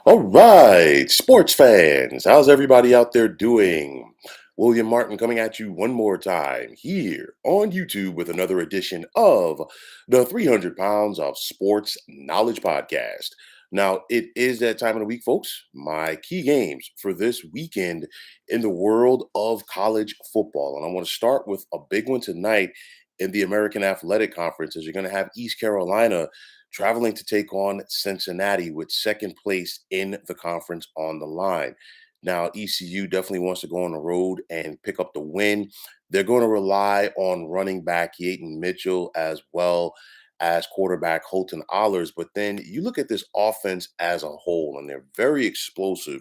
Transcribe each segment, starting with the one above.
All right, sports fans, how's everybody out there doing? William Martin coming at you one more time here on YouTube with another edition of the 300 Pounds of Sports Knowledge Podcast. Now, it is that time of the week, folks. My key games for this weekend in the world of college football. And I want to start with a big one tonight in the American Athletic Conference, as you're going to have East Carolina traveling to take on Cincinnati with second place in the conference on the line. Now, ECU definitely wants to go on the road and pick up the win. They're going to rely on running back Yaton Mitchell as well as quarterback Holton Allers. But then you look at this offense as a whole, and they're very explosive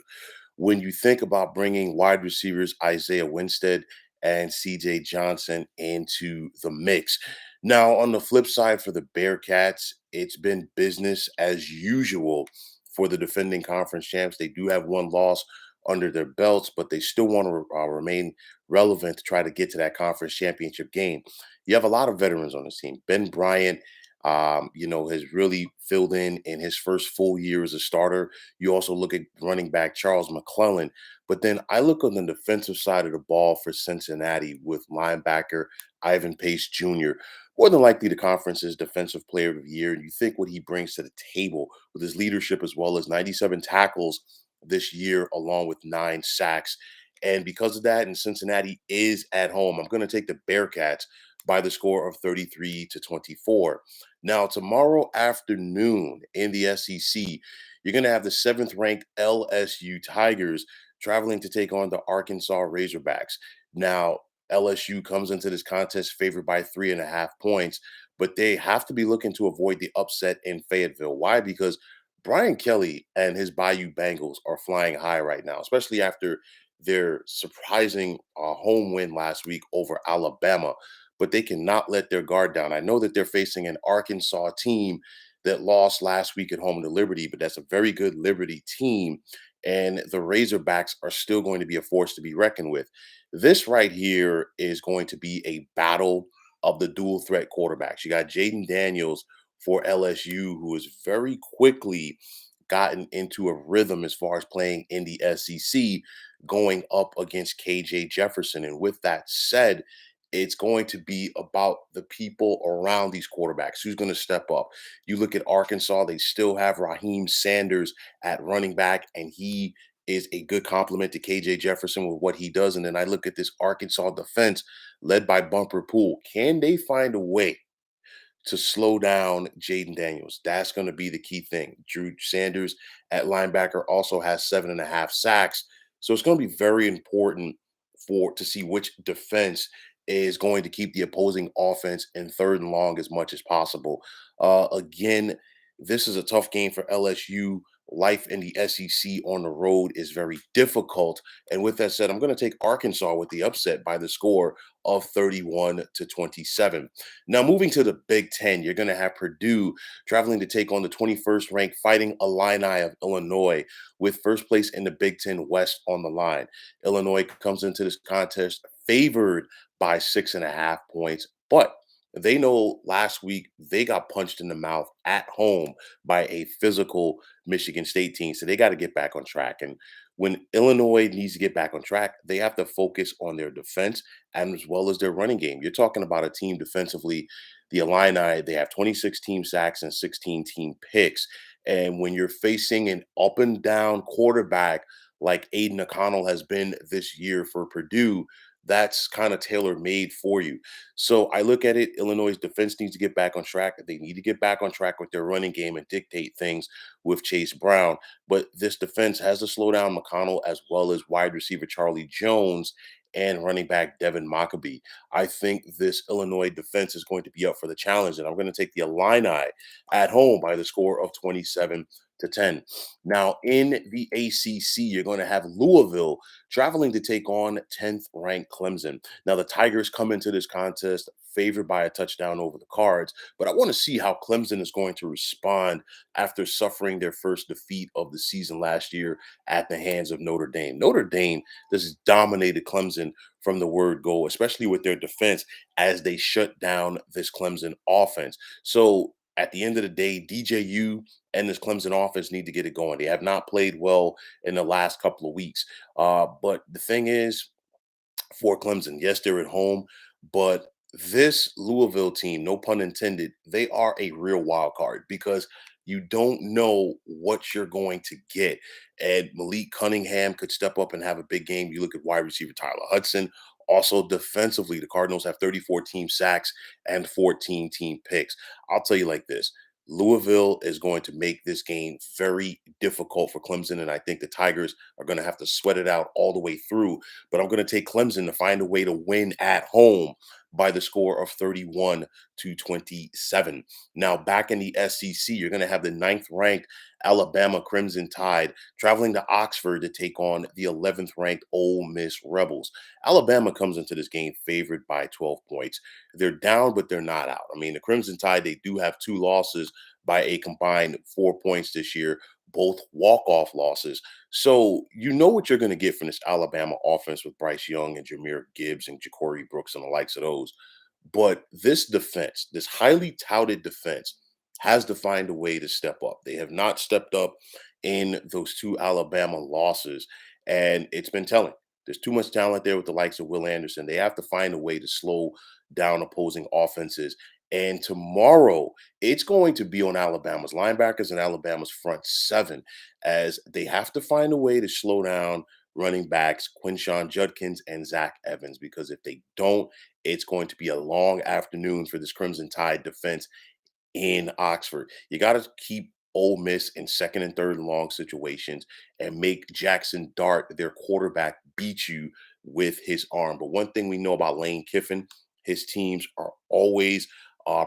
when you think about bringing wide receivers Isaiah Winstead and CJ Johnson into the mix. Now, on the flip side for the Bearcats, it's been business as usual for the defending conference champs. They do have one loss under their belts, but they still want to remain relevant to try to get to that conference championship game. You have a lot of veterans on this team. Ben Bryant, has really filled in his first full year as a starter. You also look at running back Charles McClellan. But then I look on the defensive side of the ball for Cincinnati with linebacker Ivan Pace Jr. More than likely the conference's defensive player of the year. And you think what he brings to the table with his leadership as well as 97 tackles this year, along with 9 sacks. And because of that, and Cincinnati is at home, I'm going to take the Bearcats by the score of 33-24. Now, tomorrow afternoon in the SEC, you're going to have the seventh ranked LSU Tigers traveling to take on the Arkansas Razorbacks. Now, LSU comes into this contest favored by 3.5 points, but they have to be looking to avoid the upset in Fayetteville. Why? Because Brian Kelly and his Bayou Bengals are flying high right now, especially after their surprising home win last week over Alabama. But they cannot let their guard down. I know that they're facing an Arkansas team that lost last week at home to Liberty, but that's a very good Liberty team. And the Razorbacks are still going to be a force to be reckoned with. This right here is going to be a battle of the dual threat quarterbacks. You got Jaden Daniels for LSU, who has very quickly gotten into a rhythm as far as playing in the SEC, going up against KJ Jefferson. And with that said, it's going to be about the people around these quarterbacks. Who's going to step up? You look at Arkansas, they still have Raheem Sanders at running back, and he is a good complement to KJ Jefferson with what he does. And then I look at this Arkansas defense led by Bumper Pool. Can they find a way to slow down Jaden Daniels? That's going to be the key thing. Drew Sanders at linebacker also has 7.5 sacks. So it's going to be very important to see which defense is going to keep the opposing offense in third and long as much as possible. Again, this is a tough game for LSU. Life in the SEC on the road is very difficult. And with that said, I'm going to take Arkansas with the upset by the score of 31-27. Now, moving to the Big Ten, you're going to have Purdue traveling to take on the 21st ranked Fighting Illini of Illinois with first place in the Big Ten West on the line. Illinois comes into this contest favored by 6.5 points, but they know last week they got punched in the mouth at home by a physical Michigan State team. So they got to get back on track. And when Illinois needs to get back on track, they have to focus on their defense and as well as their running game. You're talking about a team defensively, the Illini, they have 26 team sacks and 16 team picks. And when you're facing an up and down quarterback like Aiden O'Connell has been this year for Purdue, that's kind of tailor made for you. So I look at it, Illinois' defense needs to get back on track. They need to get back on track with their running game and dictate things with Chase Brown. But this defense has to slow down McConnell as well as wide receiver Charlie Jones and running back Devin Mockabee. I think this Illinois defense is going to be up for the challenge, and I'm going to take the Illini at home by the score of 27-10. Now, in the ACC, you're going to have Louisville traveling to take on 10th ranked Clemson. Now, the Tigers come into this contest favored by a touchdown over the Cards, but I want to see how Clemson is going to respond after suffering their first defeat of the season last year at the hands of Notre Dame. Notre Dame just dominated Clemson from the word go, especially with their defense as they shut down this Clemson offense. So at the end of the day, DJU and this Clemson offense need to get it going. They have not played well in the last couple of weeks. But the thing is, for Clemson. Yes, they're at home, but this Louisville team, no pun intended, they are a real wild card because you don't know what you're going to get. And Malik Cunningham could step up and have a big game. You look at wide receiver Tyler Hudson. Also, defensively, the Cardinals have 34 team sacks and 14 team picks. I'll tell you like this. Louisville is going to make this game very difficult for Clemson, and I think the Tigers are going to have to sweat it out all the way through, but I'm going to take Clemson to find a way to win at home by the score of 31-27. Now, back in the SEC, you're going to have the ninth ranked Alabama Crimson Tide traveling to Oxford to take on the 11th ranked Ole Miss Rebels. Alabama comes into this game favored by 12 points. They're down, but they're not out. I mean, the Crimson Tide, they do have two losses by a combined 4 points this year, both walk-off losses. So you know what you're going to get from this Alabama offense with Bryce Young and Jameer Gibbs and Ja'Cory Brooks and the likes of those. But this defense, this highly touted defense, has to find a way to step up. They have not stepped up in those two Alabama losses, and it's been telling. There's too much talent there with the likes of Will Anderson. They have to find a way to slow down opposing offenses. And tomorrow, it's going to be on Alabama's linebackers and Alabama's front seven as they have to find a way to slow down running backs Quinshawn Judkins and Zach Evans, because if they don't, it's going to be a long afternoon for this Crimson Tide defense in Oxford. You got to keep Ole Miss in second and third and long situations and make Jackson Dart, their quarterback, beat you with his arm. But one thing we know about Lane Kiffin, his teams are always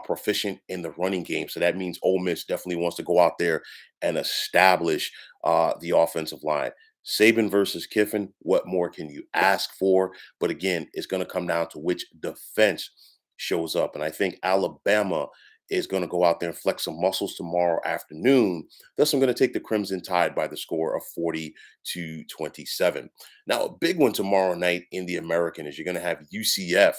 proficient in the running game. So that means Ole Miss definitely wants to go out there and establish the offensive line. Saban versus Kiffin, what more can you ask for? But again, it's going to come down to which defense shows up. And I think Alabama is going to go out there and flex some muscles tomorrow afternoon. Thus, I'm going to take the Crimson Tide by the score of 40-27. Now, a big one tomorrow night in the American is you're going to have UCF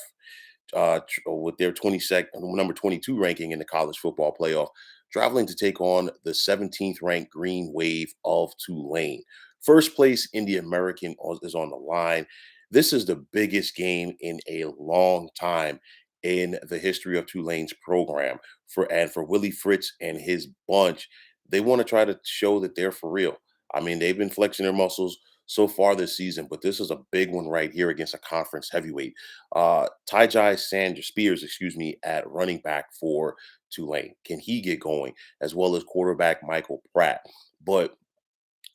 with their 22nd, number 22 ranking in the college football playoff, traveling to take on the 17th ranked Green Wave of Tulane. First place in the American is on the line. This is the biggest game in a long time in the history of Tulane's program. For Willie Fritz and his bunch, they want to try to show that they're for real. I mean, they've been flexing their muscles so far this season, but this is a big one right here against a conference heavyweight. Tyjai Sanders Spears, excuse me, at running back for Tulane. Can he get going? As well as quarterback Michael Pratt. But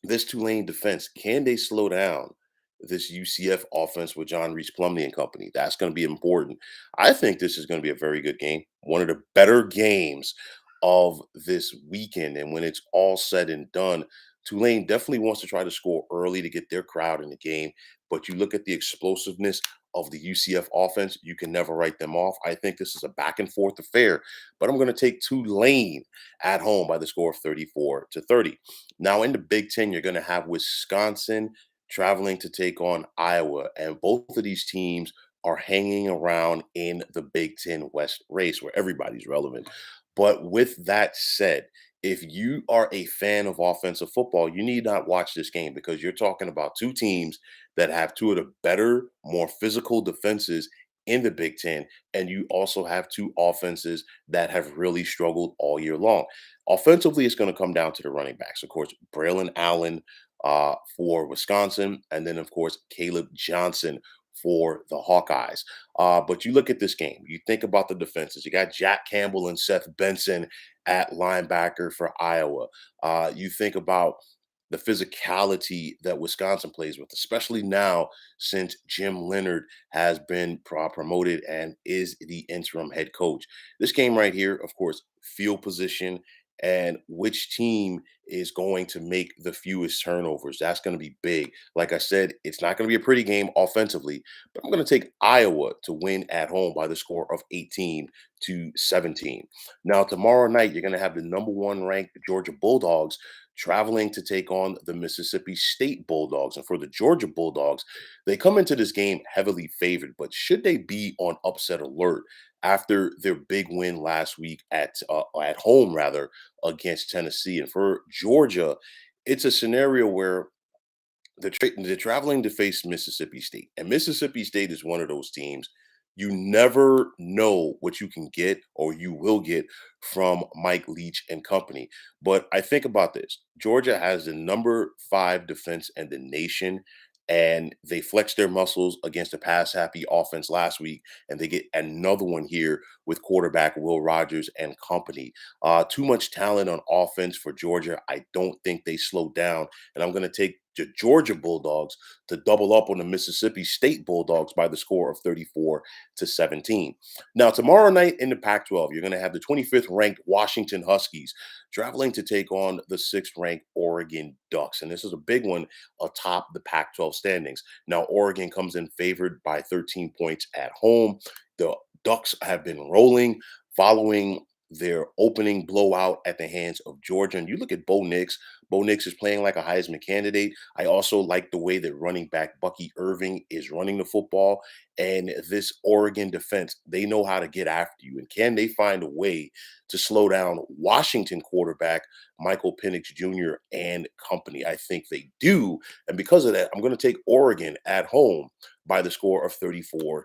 this Tulane defense, can they slow down this UCF offense with John Reese Plumlee and company? That's going to be important. I think this is going to be a very good game, one of the better games of this weekend. And when it's all said and done, Tulane definitely wants to try to score early to get their crowd in the game. But you look at the explosiveness of the UCF offense, you can never write them off. I think this is a back and forth affair, but I'm going to take Tulane at home by the score of 34-30. Now, in the Big Ten, you're going to have Wisconsin traveling to take on Iowa, and both of these teams are hanging around in the Big Ten West race where everybody's relevant. But with that said, if you are a fan of offensive football, you need not watch this game because you're talking about two teams that have two of the better, more physical defenses in the Big Ten. And you also have two offenses that have really struggled all year long. Offensively, it's going to come down to the running backs. Of course, Braylon Allen for Wisconsin, and then, of course, Caleb Johnson for the Hawkeyes. But you look at this game, you think about the defenses. You got Jack Campbell and Seth Benson at linebacker for Iowa. You think about the physicality that Wisconsin plays with, especially now since Jim Leonard has been promoted and is the interim head coach. This game right here, of course, field position and which team is going to make the fewest turnovers. That's going to be big. Like I said, it's not going to be a pretty game offensively, but I'm going to take Iowa to win at home by the score of 18 to 17. Now, tomorrow night, you're going to have the number one ranked Georgia Bulldogs traveling to take on the Mississippi State Bulldogs. And for the Georgia Bulldogs, they come into this game heavily favored, but should they be on upset alert after their big win last week at home rather against Tennessee? And for Georgia, it's a scenario where they're traveling to face Mississippi State, and Mississippi State is one of those teams you never know what you can get or you will get from Mike Leach and company. But I think about this: Georgia has the number 5 defense in the nation, and they flexed their muscles against a pass-happy offense last week, and they get another one here with quarterback Will Rogers and company. Too much talent on offense for Georgia. I don't think they slow down, and I'm going to take the Georgia Bulldogs to double up on the Mississippi State Bulldogs by the score of 34-17. Now, tomorrow night in the Pac 12, you're going to have the 25th ranked Washington Huskies traveling to take on the 6th ranked Oregon Ducks. And this is a big one atop the Pac 12 standings. Now, Oregon comes in favored by 13 points at home. The Ducks have been rolling following their opening blowout at the hands of Georgia. And you look at Bo Nix. Bo Nix is playing like a Heisman candidate. I also like the way that running back Bucky Irving is running the football. And this Oregon defense, they know how to get after you. And can they find a way to slow down Washington quarterback Michael Penix Jr. and company? I think they do. And because of that, I'm going to take Oregon at home by the score of 34-24.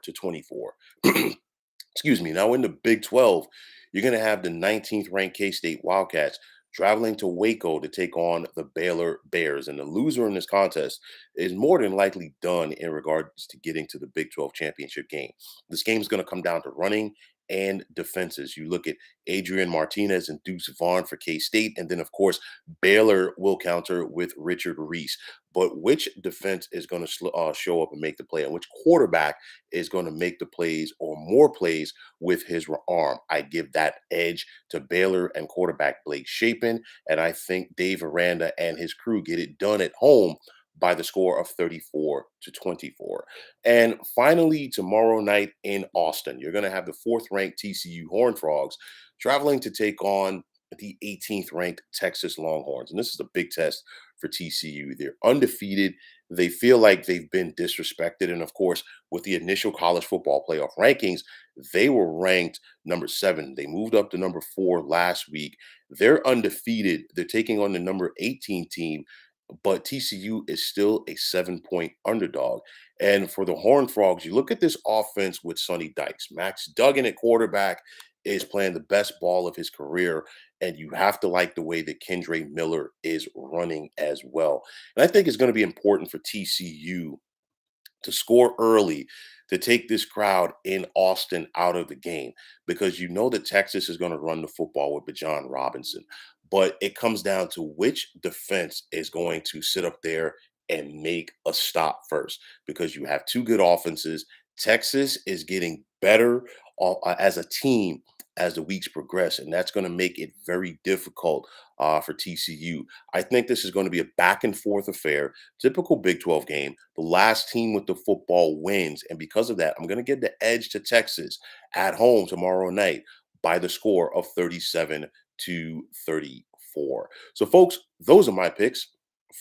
Excuse me. Now in the Big 12, you're going to have the 19th ranked K State Wildcats traveling to Waco to take on the Baylor Bears. And the loser in this contest is more than likely done in regards to getting to the Big 12 championship game. This game is going to come down to running and defenses. You look at Adrian Martinez and Deuce Vaughn for K State. And then, of course, Baylor will counter with Richard Reese. But which defense is going to show up and make the play, and which quarterback is going to make the plays or more plays with his arm? I give that edge to Baylor and quarterback Blake Shapen, and I think Dave Aranda and his crew get it done at home by the score of 34-24. And finally, tomorrow night in Austin, you're going to have the 4th ranked TCU Horned Frogs traveling to take on the 18th ranked Texas Longhorns. And this is a big test for TCU. They're undefeated. They feel like they've been disrespected. And of course, with the initial college football playoff rankings, they were ranked number 7. They moved up to number 4 last week. They're undefeated. They're taking on the number 18 team, but TCU is still a 7-point underdog. And for the Horned Frogs, you look at this offense with Sonny Dykes. Max Duggan at quarterback is playing the best ball of his career. And you have to like the way that Kendre Miller is running as well. And I think it's going to be important for TCU to score early to take this crowd in Austin out of the game, because you know that Texas is going to run the football with Bijan Robinson. But it comes down to which defense is going to sit up there and make a stop first, because you have two good offenses. Texas is getting better as a team as the weeks progress, and that's going to make it very difficult for TCU. I think this is going to be a back and forth affair, typical Big 12 game. The last team with the football wins. And because of that, I'm going to give the edge to Texas at home tomorrow night by the score of 37-34. So, folks, those are my picks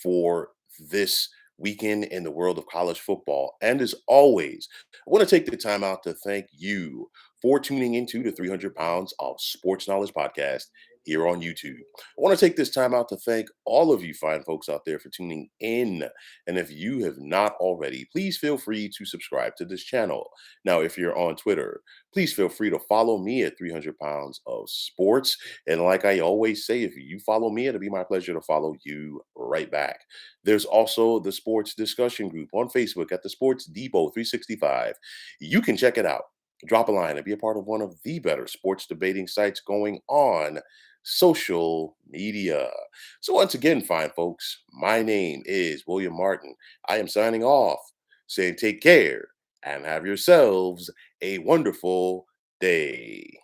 for this weekend in the world of college football. And as always, I want to take the time out to thank you for tuning into the 300 Pounds of Sports Knowledge podcast here on YouTube. I want to take this time out to thank all of you fine folks out there for tuning in. And if you have not already, please feel free to subscribe to this channel. Now, if you're on Twitter, please feel free to follow me at 300 Pounds of Sports. And like I always say, if you follow me, it'll be my pleasure to follow you right back. There's also the sports discussion group on Facebook at the Sports Depot 365. You can check it out. Drop a line and be a part of one of the better sports debating sites going on social media. So once again, fine folks, my name is William Martin. I am signing off, saying take care and have yourselves a wonderful day.